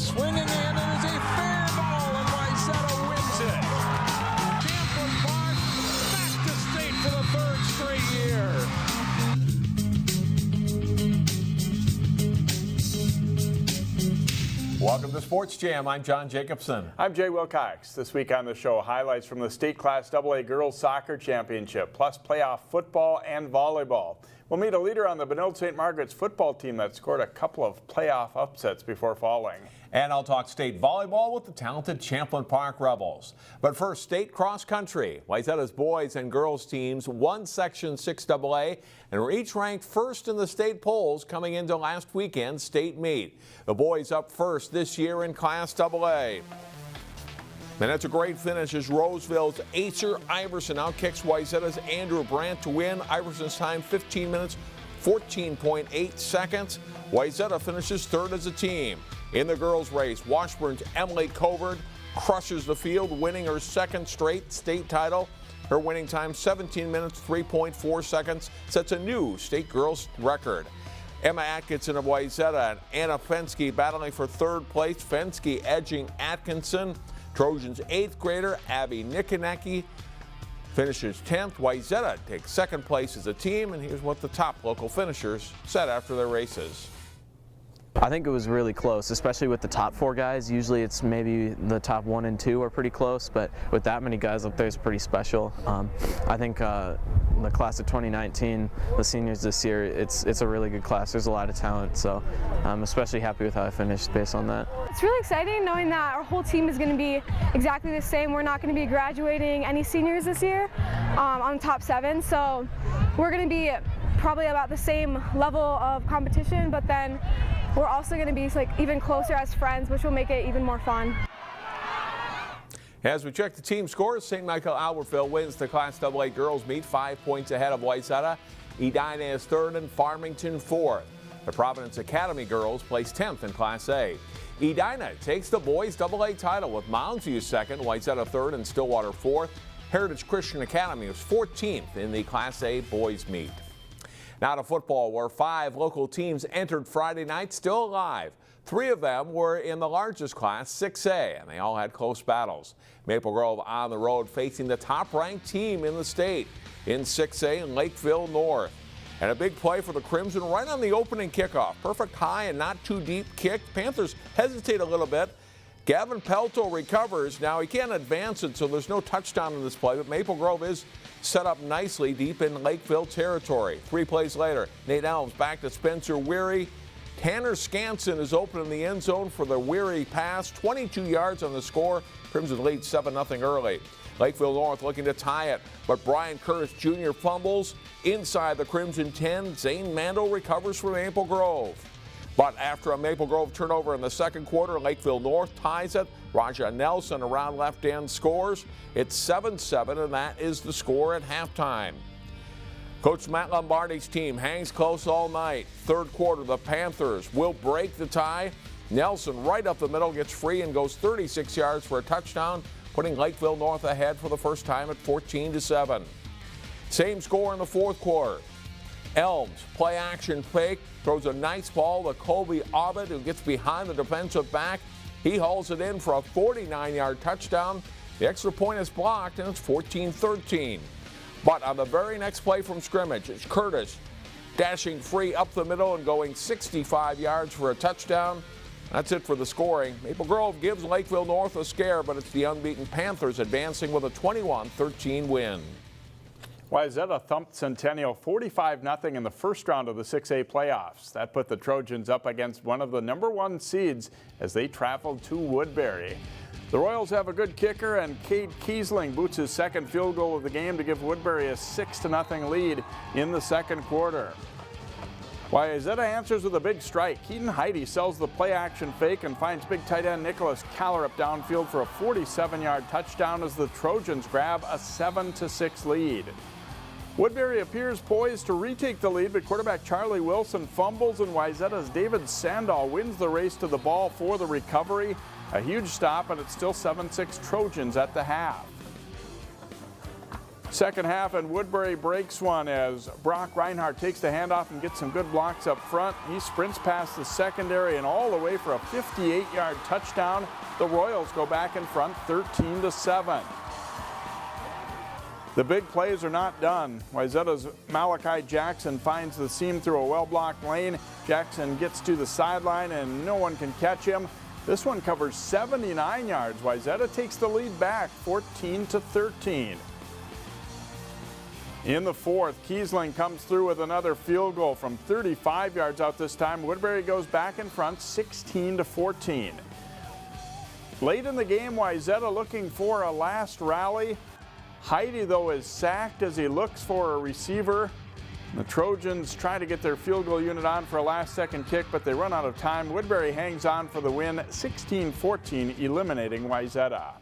swinging in, and it's a fair ball, and Weimerskirch wins it. Champlin Park back to state for the third straight year. Welcome to Sports Jam. I'm John Jacobson. I'm Jay Wilcox. This week on the show, highlights from the State Class AA Girls Soccer Championship, plus playoff football and volleyball. We'll meet a leader on the Benilde-St. Margaret's football team that scored a couple of playoff upsets before falling. And I'll talk state volleyball with the talented Champlin Park Rebels. But first, state cross country. Wayzata's boys and girls teams won Section 6AA and were each ranked first in the state polls coming into last weekend's state meet. The boys up first this year in Class AA. And that's a great finish as Roseville's Acer Iverson outkicks Wayzata's Andrew Brandt to win. Iverson's time 15 minutes, 14.8 seconds. Wayzata finishes third as a team. In the girls' race, Washburn's Emily Covert crushes the field, winning her second straight state title. Her winning time, 17 minutes, 3.4 seconds, sets a new state girls record. Emma Atkinson of Wayzata and Anna Fensky battling for third place. Fensky edging Atkinson. Trojans' 8th grader Abby Nikonecki finishes 10th. Wayzata takes second place as a team, and here's what the top local finishers said after their races. I think it was really close, especially with the top 4 guys. Usually it's maybe the top 1 and 2 are pretty close, but with that many guys up there, it's pretty special. I think the class of 2019, the seniors this year, it's a really good class. There's a lot of talent, so I'm especially happy with how I finished based on that. It's really exciting knowing that our whole team is going to be exactly the same. We're not going to be graduating any seniors this year on the top 7, so we're going to be probably about the same level of competition, but then we're also going to be even closer as friends, which will make it even more fun. As we check the team scores, St. Michael Albertville wins the Class AA girls meet 5 points ahead of Wayzata. Edina is third and Farmington fourth. The Providence Academy girls place 10th in Class A. Edina takes the boys AA title with Mounds View second, Wayzata third, and Stillwater fourth. Heritage Christian Academy was 14th in the Class A boys meet. Now to football, where 5 local teams entered Friday night still alive. 3 of them were in the largest class, 6A, and they all had close battles. Maple Grove on the road facing the top-ranked team in the state in 6A in Lakeville North. And a big play for the Crimson right on the opening kickoff. Perfect high and not too deep kick. Panthers hesitate a little bit. Gavin Pelto recovers. Now he can't advance it, so there's no touchdown in this play, but Maple Grove is set up nicely deep in Lakeville territory. 3 plays later, Nate Elms back to Spencer Weary. Tanner Scanson is open in the end zone for the Weary pass. 22 yards on the score. Crimson leads 7-0 early. Lakeville North looking to tie it, but Brian Curtis Jr. fumbles inside the Crimson 10. Zane Mandel recovers for Maple Grove. But after a Maple Grove turnover in the second quarter, Lakeville North ties it. Raja Nelson around left end scores. It's 7-7, and that is the score at halftime. Coach Matt Lombardi's team hangs close all night. Third quarter, the Panthers will break the tie. Nelson right up the middle gets free and goes 36 yards for a touchdown, putting Lakeville North ahead for the first time at 14-7. Same score in the fourth quarter. Elms, play action fake, throws a nice ball to Kobe Ovid, who gets behind the defensive back. He hauls it in for a 49-yard touchdown. The extra point is blocked, and it's 14-13. But on the very next play from scrimmage, it's Curtis dashing free up the middle and going 65 yards for a touchdown. That's it for the scoring. Maple Grove gives Lakeville North a scare, but it's the unbeaten Panthers advancing with a 21-13 win. Wayzata thumped Centennial 45-0 in the first round of the 6A playoffs. That put the Trojans up against one of the #1 seeds as they traveled to Woodbury. The Royals have a good kicker, and Cade Kiesling boots his second field goal of the game to give Woodbury a 6-0 lead in the second quarter. Wayzata answers with a big strike. Keaton Heidi sells the play-action fake and finds big tight end Nicholas Callerup downfield for a 47-yard touchdown as the Trojans grab a 7-6 lead. Woodbury appears poised to retake the lead, but quarterback Charlie Wilson fumbles, and Wayzata's David Sandahl wins the race to the ball for the recovery. A huge stop, and it's still 7-6 Trojans at the half. Second half, and Woodbury breaks one as Brock Reinhardt takes the handoff and gets some good blocks up front. He sprints past the secondary and all the way for a 58-yard touchdown. The Royals go back in front 13-7. The big plays are not done. Wayzata's Malachi Jackson finds the seam through a well-blocked lane. Jackson gets to the sideline and no one can catch him. This one covers 79 yards. Wayzata takes the lead back 14-13. In the fourth, Kaitlyn comes through with another field goal from 35 yards out this time. Woodbury goes back in front 16-14. Late in the game, Wayzata looking for a last rally. Heidi, though, is sacked as he looks for a receiver. The Trojans try to get their field goal unit on for a last-second kick, but they run out of time. Woodbury hangs on for the win, 16-14, eliminating Wayzata.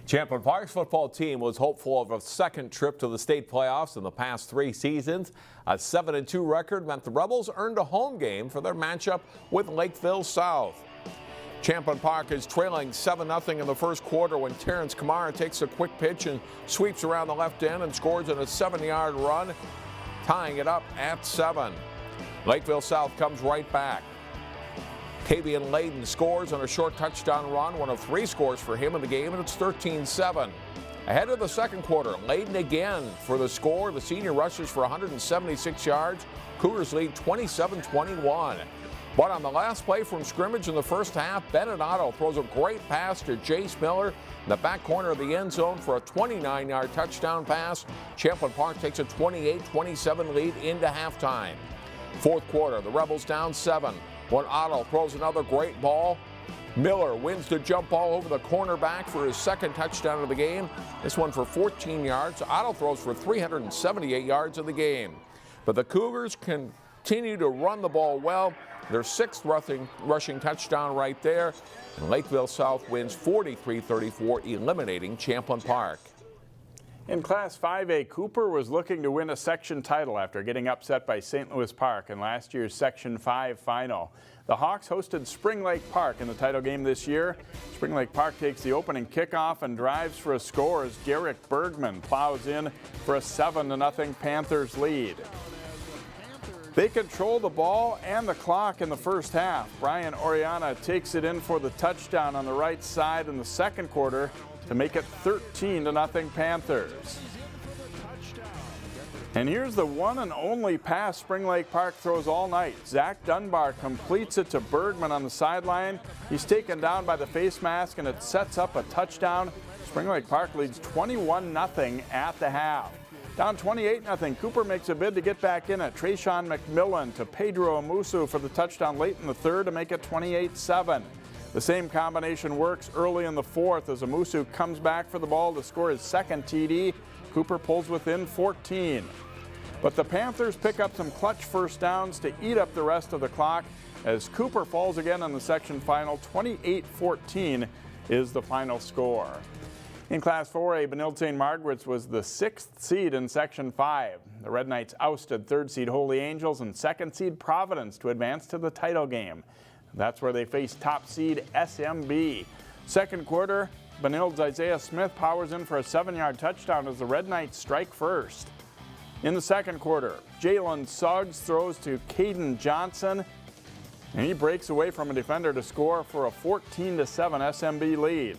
Champlin Park's football team was hopeful of a second trip to the state playoffs in the past 3 seasons. A 7-2 record meant the Rebels earned a home game for their matchup with Lakeville South. Champlin Park is trailing 7-0 in the first quarter when Terrence Kamara takes a quick pitch and sweeps around the left end and scores in a 7-yard run, tying it up at 7. Lakeville South comes right back. Tavian Layden scores on a short touchdown run, one of 3 scores for him in the game, and it's 13-7. Ahead of the second quarter, Layden again for the score. The senior rushes for 176 yards. Cougars lead 27-21. But on the last play from scrimmage in the first half, Benilde throws a great pass to Jace Miller in the back corner of the end zone for a 29-yard touchdown pass. Champlin Park takes a 28-27 lead into halftime. Fourth quarter, the Rebels down 7 when Otto throws another great ball. Miller wins the jump ball over the cornerback for his second touchdown of the game. This one for 14 yards. Otto throws for 378 yards of the game. But the Cougars continue to run the ball well. Their 6th rushing touchdown right there. And Lakeville South wins 43-34, eliminating Champlin Park. In Class 5A, Cooper was looking to win a section title after getting upset by St. Louis Park in last year's Section 5 final. The Hawks hosted Spring Lake Park in the title game this year. Spring Lake Park takes the opening kickoff and drives for a score as Garrick Bergman plows in for a 7-0 Panthers lead. They control the ball and the clock in the first half. Brian Oriana takes it in for the touchdown on the right side in the second quarter to make it 13-0 Panthers. And here's the one and only pass Spring Lake Park throws all night. Zach Dunbar completes it to Bergman on the sideline. He's taken down by the face mask and it sets up a touchdown. Spring Lake Park leads 21-0 at the half. Down 28-0, Cooper makes a bid to get back in it. Trayshawn McMillan to Pedro Amusu for the touchdown late in the third to make it 28-7. The same combination works early in the fourth as Amusu comes back for the ball to score his second TD. Cooper pulls within 14. But the Panthers pick up some clutch first downs to eat up the rest of the clock as Cooper falls again in the section final. 28-14 is the final score. In Class 4A, Benilde-St. Margaret's was the 6th seed in Section 5. The Red Knights ousted 3rd seed Holy Angels and 2nd seed Providence to advance to the title game. That's where they face top seed SMB. Second quarter, Benilde's Isaiah Smith powers in for a 7-yard touchdown as the Red Knights strike first. In the second quarter, Jalen Suggs throws to Caden Johnson, and he breaks away from a defender to score for a 14-7 SMB lead.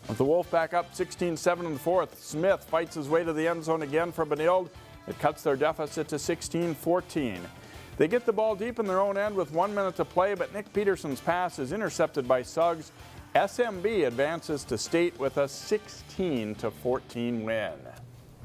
With the Wolfpack up 16-7 in the fourth, Smith fights his way to the end zone again for Benilde. It cuts their deficit to 16-14. They get the ball deep in their own end with 1 minute to play, but Nick Peterson's pass is intercepted by Suggs. SMB advances to state with a 16-14 win.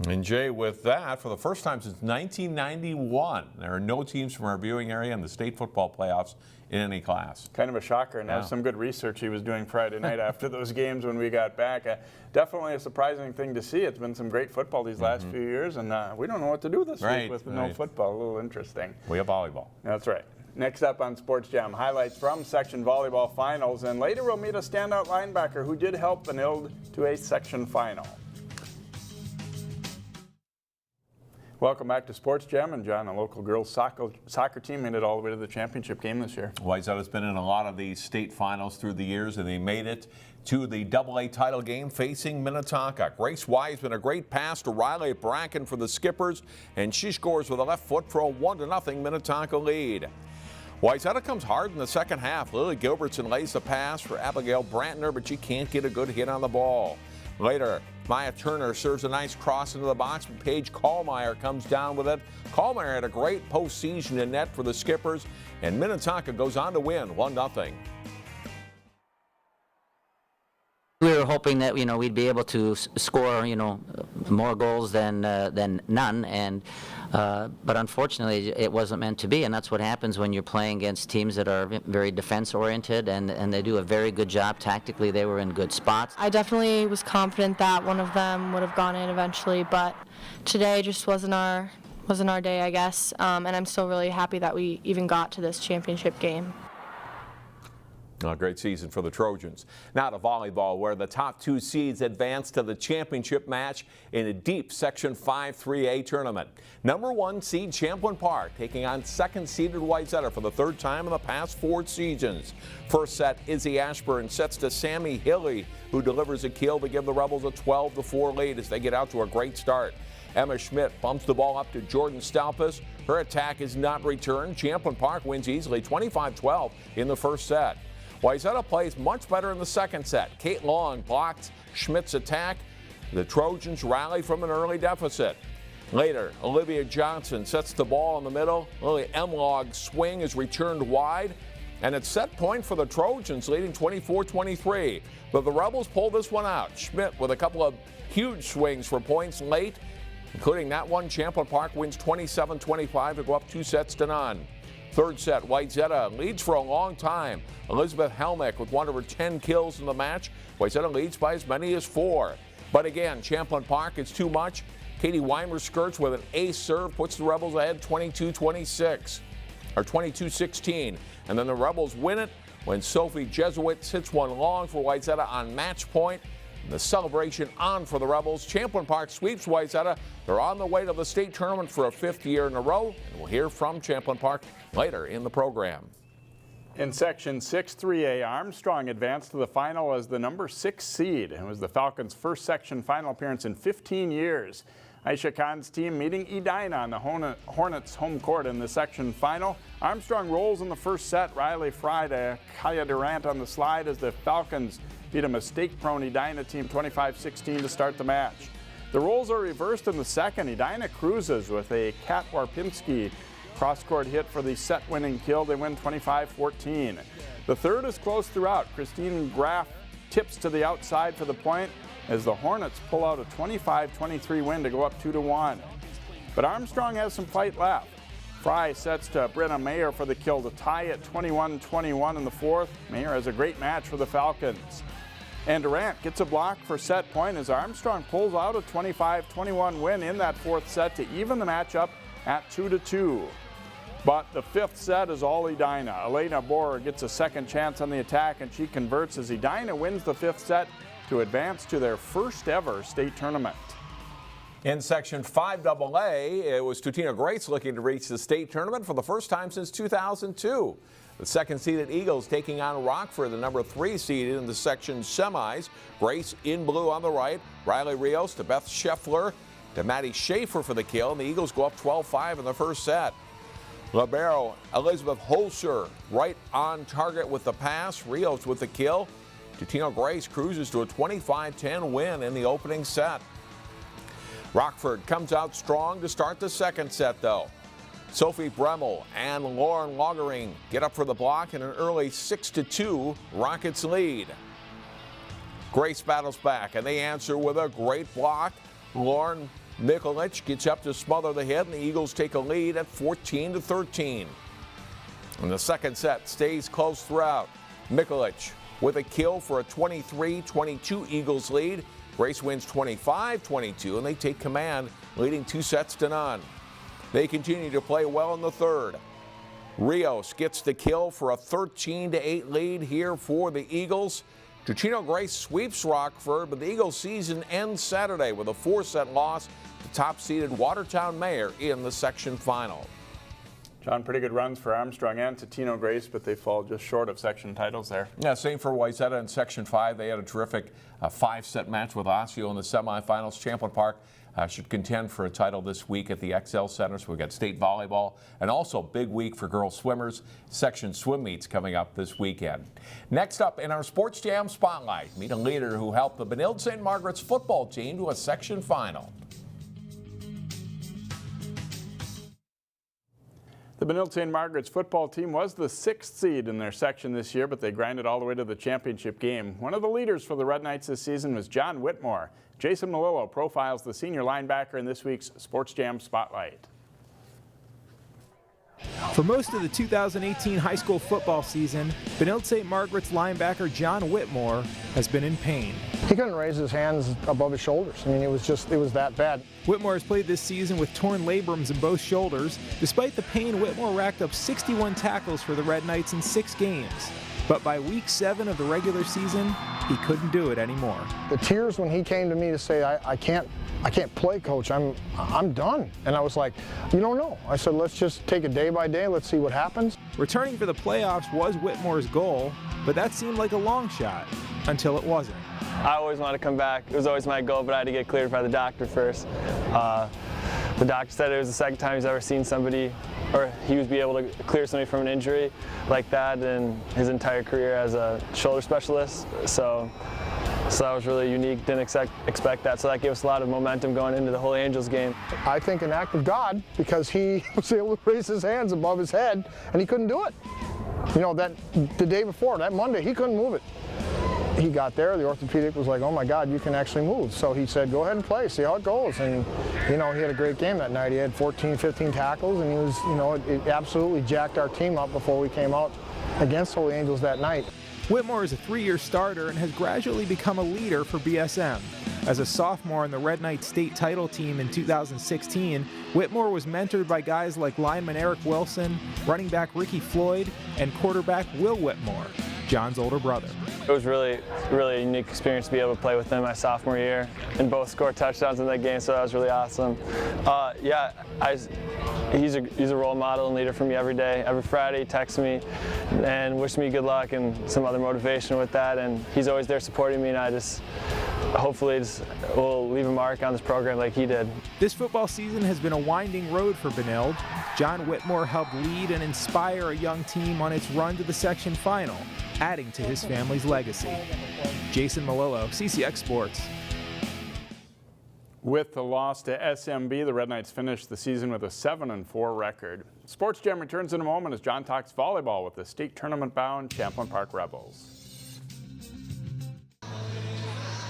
And Jay, with that, for the first time since 1991, there are no teams from our viewing area in the state football playoffs in any class. Kind of a shocker, and that's some good research he was doing Friday night after those games when we got back. Definitely a surprising thing to see. It's been some great football these last few years, and we don't know what to do this week with no football. A little interesting. We have volleyball. That's right. Next up on Sports Jam, highlights from section volleyball finals, and later we'll meet a standout linebacker who did help Benilde to a section final. Welcome back to Sports Jam. And John, a local girls soccer team made it all the way to the championship game this year. Wayzata's been in a lot of these state finals through the years, and they made it to the AA title game facing Minnetonka. Grace Wiseman, a great pass to Riley Bracken for the Skippers, and she scores with a left foot for a 1-0 Minnetonka lead. Wayzata comes hard in the second half. Lily Gilbertson lays the pass for Abigail Brantner, but she can't get a good hit on the ball. Later, Maya Turner serves a nice cross into the box, but Paige Kallmeyer comes down with it. Kallmeyer had a great postseason in net for the Skippers, and Minnetonka goes on to win 1-0. We were hoping that we'd be able to score more goals than none, and but unfortunately it wasn't meant to be, and that's what happens when you're playing against teams that are very defense oriented, and they do a very good job tactically. They were in good spots. I definitely was confident that one of them would have gone in eventually, but today just wasn't our day, I guess, and I'm still really happy that we even got to this championship game. A great season for the Trojans. Now to volleyball, where the top 2 seeds advance to the championship match in a deep Section 5 3A tournament. Number 1 seed Champlin Park taking on 2nd seeded Wayzata for the 3rd time in the past 4 seasons. First set, Izzy Ashburn sets to Sammy Hilly, who delivers a kill to give the Rebels a 12-4 lead as they get out to a great start. Emma Schmidt bumps the ball up to Jordan Stalpus. Her attack is not returned. Champlin Park wins easily 25-12 in the first set. Wayzata plays much better in the second set. Kate Long blocks Schmidt's attack. The Trojans rally from an early deficit. Later, Olivia Johnson sets the ball in the middle. Lily Emlog's swing is returned wide, and it's set point for the Trojans, leading 24-23. But the Rebels pull this one out. Schmidt with a couple of huge swings for points late, including that one. Champlin Park wins 27-25 to go up 2-0. Third set, Wayzata leads for a long time. Elizabeth Helmick with one of her 10 kills in the match. Wayzata leads by as many as 4. But again, Champlin Park is too much. Katie Weimerskirch with an ace serve puts the Rebels ahead 22-26, or 22-16. And then the Rebels win it when Sophie Jesuit hits one long for Wayzata on match point. The celebration on for the Rebels. Champlin Park sweeps Wayzata. They're on the way to the state tournament for a 5th year in a row. And we'll hear from Champlin Park later in the program. In Section 6 3A, Armstrong advanced to the final as the number 6 seed. It was the Falcons' first section final appearance in 15 years. Aisha Khan's team meeting Edina on the Hornets' home court in the section final. Armstrong rolls in the first set. Riley Fry to Kaya Durant on the slide as the Falcons beat a mistake-prone Edina team 25-16 to start the match. The roles are reversed in the second. Edina cruises with a Kat Warpinski cross-court hit for the set-winning kill. They win 25-14. The third is close throughout. Christine Graff tips to the outside for the point as the Hornets pull out a 25-23 win to go up 2-1. But Armstrong has some fight left. Fry sets to Brenna Mayer for the kill to tie at 21-21 in the fourth. Mayer has a great match for the Falcons. And Durant gets a block for set point as Armstrong pulls out a 25-21 win in that fourth set to even the matchup at 2-2. But the fifth set is all Edina. Elena Borer gets a second chance on the attack, and she converts as Edina wins the fifth set to advance to their first ever state tournament. In Section 5AA, it was Tutina Grace looking to reach the state tournament for the first time since 2002. The second-seeded Eagles taking on Rockford, the number 3 seeded in the section semis. Grace in blue on the right. Riley Rios to Beth Scheffler to Maddie Schaefer for the kill, and the Eagles go up 12-5 in the first set. Libero Elizabeth Holzer right on target with the pass. Rios with the kill. Tutina Grace cruises to a 25-10 win in the opening set. Rockford comes out strong to start the second set, though. Sophie Bremmel and Lauren Logering get up for the block in an early 6-2 Rockets lead. Grace battles back, and they answer with a great block. Lauren Mikulich gets up to smother the hit, and the Eagles take a lead at 14-13. And the second set stays close throughout. Mikulich with a kill for a 23-22 Eagles lead. Grace wins 25-22, and they take command, leading 2-0. They continue to play well in the third. Rios gets the kill for a 13-8 lead here for the Eagles. Tutina Grace sweeps Rockford, but the Eagles' season ends Saturday with a 4-set loss to top-seeded Watertown Mayor in the section final. John, pretty good runs for Armstrong and Totino Grace, but they fall just short of section titles there. Yeah, same for Wayzata in Section 5. They had a terrific 5-set match with Osseo in the semifinals. Champlin Park should contend for a title this week at the XL Center. So we've got state volleyball and also big week for girls swimmers. Section swim meets coming up this weekend. Next up in our Sports Jam Spotlight, meet a leader who helped the Benilde-St. Margaret's football team to a section final. The Benilde-St. Margaret's football team was the 6th seed in their section this year, but they grinded all the way to the championship game. One of the leaders for the Red Knights this season was John Whittmore. Jason Melillo profiles the senior linebacker in this week's Sports Jam Spotlight. For most of the 2018 high school football season, Benilde-St. Margaret's linebacker John Whittmore has been in pain. He couldn't raise his hands above his shoulders. I mean, it was that bad. Whittmore has played this season with torn labrums in both shoulders. Despite the pain, Whittmore racked up 61 tackles for the Red Knights in 6 games. But by week 7 of the regular season, he couldn't do it anymore. The tears when he came to me to say, I can't play, coach, I'm done. And I was like, you don't know. I said, let's just take it day by day, let's see what happens. Returning for the playoffs was Whittmore's goal, but that seemed like a long shot until it wasn't. I always wanted to come back. It was always my goal, but I had to get cleared by the doctor first. The doctor said it was the second time he's ever seen somebody, or he would be able to clear somebody from an injury like that in his entire career as a shoulder specialist. So that was really unique. Didn't expect that. So that gave us a lot of momentum going into the Holy Angels game. I think an act of God, because he was able to raise his hands above his head and he couldn't do it. You know, the day before, that Monday, he couldn't move it. He got there, the orthopedic was like, oh my God, you can actually move. So he said, go ahead and play, see how it goes. And, you know, he had a great game that night. He had 14, 15 tackles, and he was, you know, it absolutely jacked our team up before we came out against Holy Angels that night. Whittmore is a 3-year starter and has gradually become a leader for BSM. As a sophomore on the Red Knights state title team in 2016, Whittmore was mentored by guys like lineman Eric Wilson, running back Ricky Floyd, and quarterback Will Whittmore, John's older brother. It was really a unique experience to be able to play with him my sophomore year and both score touchdowns in that game, so that was really awesome. Yeah, he's a role model and leader for me every day. Every Friday he texts me and wishes me good luck and some other motivation with that, and he's always there supporting me, and I just hopefully will leave a mark on this program like he did. This football season has been a winding road for Benilde. John Whittmore helped lead and inspire a young team on its run to the section final, adding to his family's legacy. Jason Melillo, CCX Sports. With the loss to SMB, the Red Knights finished the season with a 7-4 record. Sports Jam returns in a moment as John talks volleyball with the state tournament-bound Champlin Park Rebels.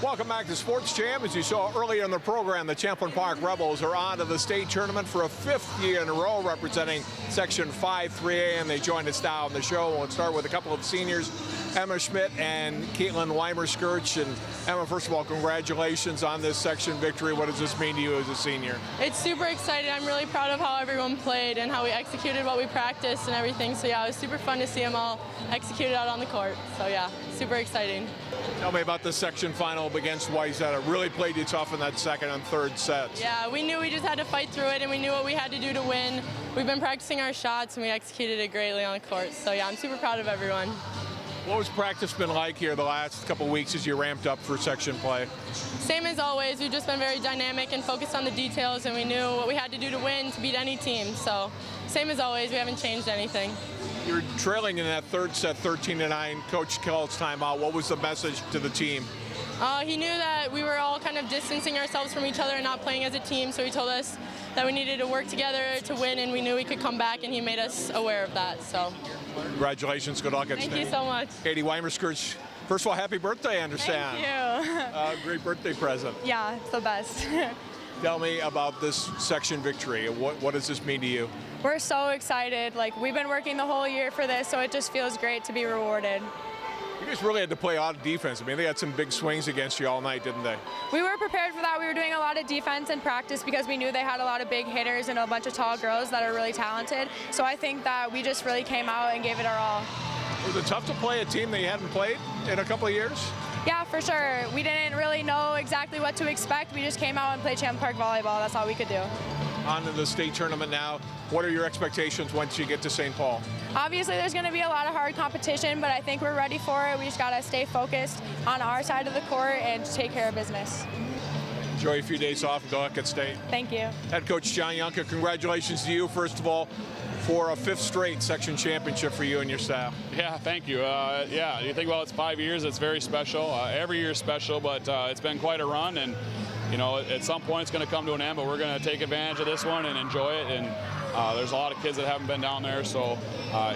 Welcome back to Sports Jam. As you saw earlier in the program, the Champlin Park Rebels are on to the state tournament for a 5th year in a row, representing Section 5-3A, and they joined us now on the show. We'll start with a couple of seniors, Emma Schmidt and Kaitlyn Weimerskirch. And Emma, first of all, congratulations on this section victory. What does this mean to you as a senior? It's super exciting. I'm really proud of how everyone played and how we executed what we practiced and everything. So yeah, it was super fun to see them all executed out on the court. So yeah, super exciting. Tell me about the section final against Wayzata. Really played you tough in that second and third sets. Yeah, we knew we just had to fight through it, and we knew what we had to do to win. We've been practicing our shots, and we executed it greatly on the court. So yeah, I'm super proud of everyone. What has practice been like here the last couple weeks as you ramped up for section play? Same as always. We've just been very dynamic and focused on the details, and we knew what we had to do to win, to beat any team. So same as always, we haven't changed anything. You're trailing in that third set, 13-9. Coach calls timeout. What was the message to the team? He knew that we were all kind of distancing ourselves from each other and not playing as a team, so he told us that we needed to work together to win, and we knew we could come back, and he made us aware of that. So, congratulations. Good luck at state. Thank you so much. Katie Weimerskirch, first of all, happy birthday, I understand. Thank you. Great birthday present. Yeah, it's the best. Tell me about this section victory. What does this mean to you? We're so excited. Like, we've been working the whole year for this, so it just feels great to be rewarded. You guys really had to play a lot of defense. I mean, they had some big swings against you all night, didn't they? We were prepared for that. We were doing a lot of defense in practice because we knew they had a lot of big hitters and a bunch of tall girls that are really talented. So I think that we just really came out and gave it our all. Was it tough to play a team that you hadn't played in a couple of years? Yeah, for sure. We didn't really know exactly what to expect. We just came out and played Champlin Park volleyball. That's all we could do. On to the state tournament now. What are your expectations once you get to St. Paul? Obviously, there's going to be a lot of hard competition, but I think we're ready for it. We just got to stay focused on our side of the court and take care of business. Enjoy a few days off and go back at state. Thank you. Head coach John Yunker, congratulations to you, first of all, for a 5th straight section championship for you and your staff. Yeah, thank you. Yeah, you think, well, it's 5 years. It's very special. Every year is special, but it's been quite a run. And, you know, at some point it's going to come to an end, but we're going to take advantage of this one and enjoy it. And there's a lot of kids that haven't been down there. So,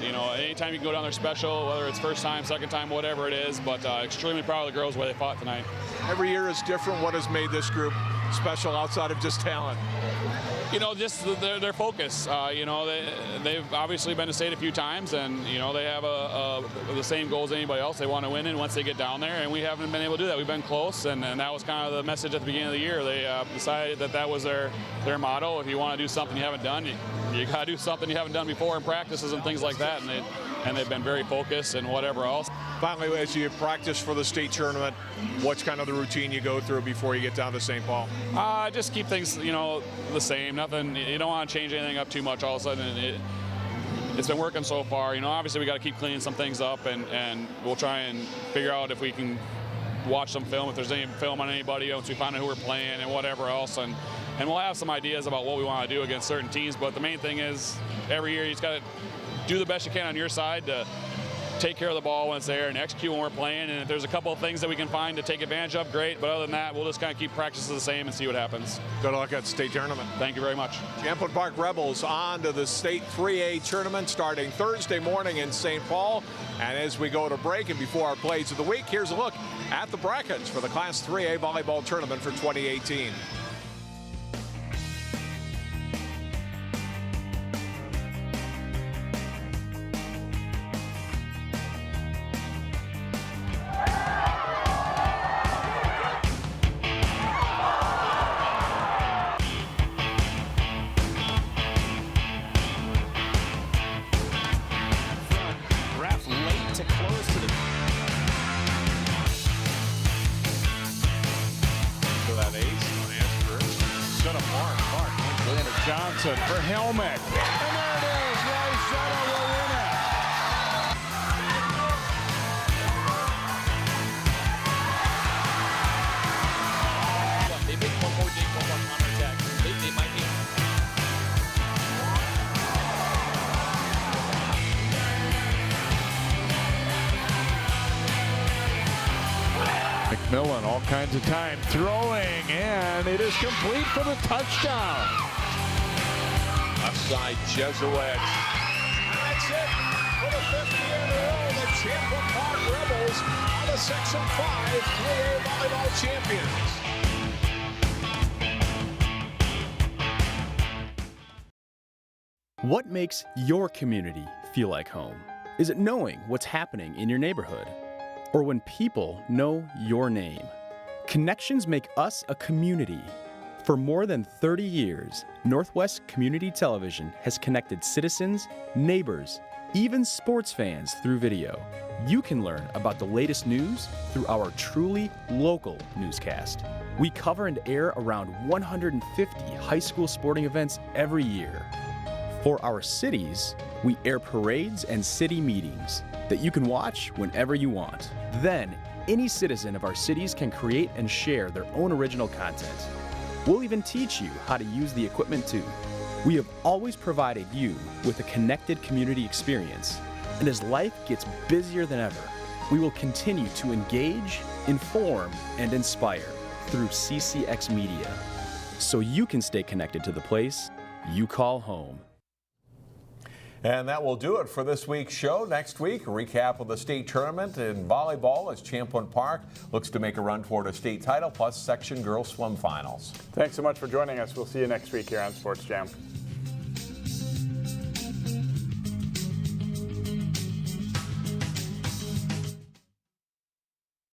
you know, anytime you can go down there special, whether it's first time, second time, whatever it is. But extremely proud of the girls where they fought tonight. Every year is different. What has made this group special outside of just talent? You know, just their focus. You know, they've obviously been to state a few times, and you know they have the same goals as anybody else. They want to win it once they get down there, and we haven't been able to do that. We've been close, and that was kind of the message at the beginning of the year. They decided that was their motto. If you want to do something you haven't done, you got to do something you haven't done before in practices and things like that. And they've been very focused and whatever else. Finally, as you practice for the state tournament, what's kind of the routine you go through before you get down to St. Paul? Just keep things, you know, the same. Nothing. You don't want to change anything up too much all of a sudden. It's been working so far. You know, obviously we got to keep cleaning some things up, and we'll try and figure out if we can watch some film, if there's any film on anybody, once we find out who we're playing and whatever else. And we'll have some ideas about what we want to do against certain teams. But the main thing is every year you just got to do the best you can on your side to take care of the ball when it's there and execute when we're playing. And if there's a couple of things that we can find to take advantage of, great. But other than that, we'll just kind of keep practices the same and see what happens. Good luck at the state tournament. Thank you very much. Champlin Park Rebels on to the state 3A tournament starting Thursday morning in St. Paul. And as we go to break and before our plays of the week, here's a look at the brackets for the Class 3A volleyball tournament for 2018. For Helmick. And there it is. Weimerskirch will win it. They make one more counterattack. They might be. McMillan all kinds of time throwing, and it is complete for the touchdown. Side Jesuits. That's it for the 5th year in a row. The Champlin Park Rebels are the Section 5 3A volleyball champions. What makes your community feel like home? Is it knowing what's happening in your neighborhood? Or when people know your name? Connections make us a community. For more than 30 years, Northwest Community Television has connected citizens, neighbors, even sports fans through video. You can learn about the latest news through our truly local newscast. We cover and air around 150 high school sporting events every year. For our cities, we air parades and city meetings that you can watch whenever you want. Then, any citizen of our cities can create and share their own original content. We'll even teach you how to use the equipment too. We have always provided you with a connected community experience. And as life gets busier than ever, we will continue to engage, inform, and inspire through CCX Media, so you can stay connected to the place you call home. And that will do it for this week's show. Next week, a recap of the state tournament in volleyball as Champlin Park looks to make a run toward a state title, plus section girls swim finals. Thanks so much for joining us. We'll see you next week here on Sports Jam.